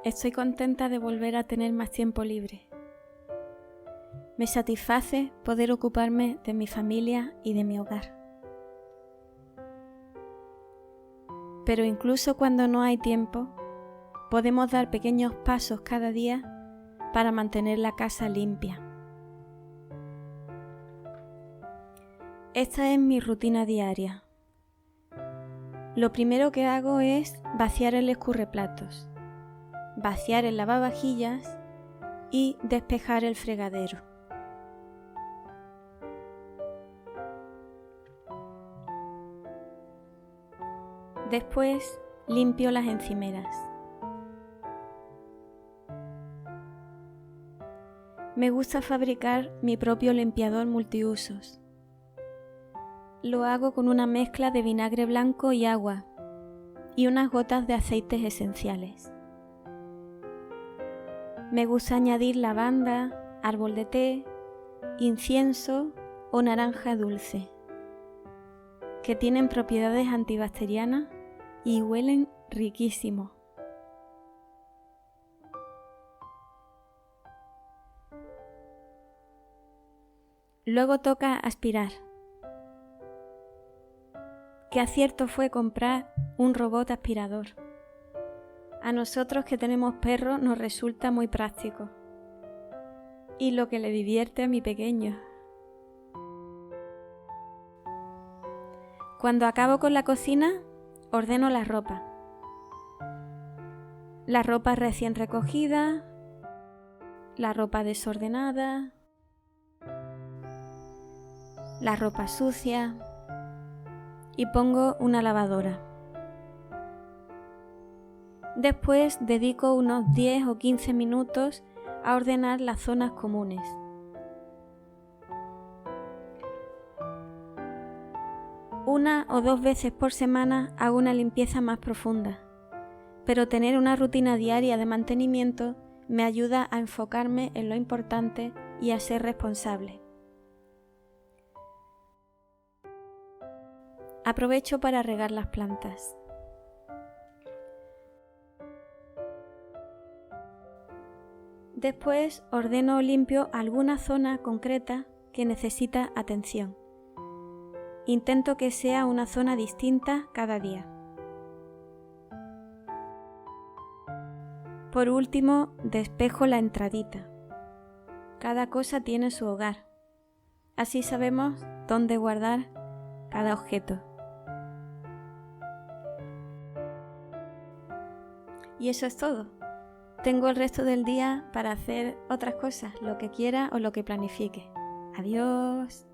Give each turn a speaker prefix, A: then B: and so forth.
A: estoy contenta de volver a tener más tiempo libre. Me satisface poder ocuparme de mi familia y de mi hogar. Pero incluso cuando no hay tiempo, podemos dar pequeños pasos cada día para mantener la casa limpia. Esta es mi rutina diaria. Lo primero que hago es vaciar el escurreplatos, vaciar el lavavajillas y despejar el fregadero. Después limpio las encimeras. Me gusta fabricar mi propio limpiador multiusos. Lo hago con una mezcla de vinagre blanco y agua y unas gotas de aceites esenciales. Me gusta añadir lavanda, árbol de té, incienso o naranja dulce, que tienen propiedades antibacterianas y huelen riquísimo. Luego toca aspirar. Qué acierto fue comprar un robot aspirador. A nosotros que tenemos perros nos resulta muy práctico. Y lo que le divierte a mi pequeño. Cuando acabo con la cocina, ordeno la ropa. La ropa recién recogida, la ropa desordenada, la ropa sucia y pongo una lavadora. Después dedico unos 10 o 15 minutos a ordenar las zonas comunes. Una o dos veces por semana hago una limpieza más profunda, pero tener una rutina diaria de mantenimiento me ayuda a enfocarme en lo importante y a ser responsable. Aprovecho para regar las plantas. Después ordeno o limpio alguna zona concreta que necesita atención. Intento que sea una zona distinta cada día. Por último, despejo la entradita. Cada cosa tiene su hogar. Así sabemos dónde guardar cada objeto. Y eso es todo. Tengo el resto del día para hacer otras cosas, lo que quiera o lo que planifique. Adiós.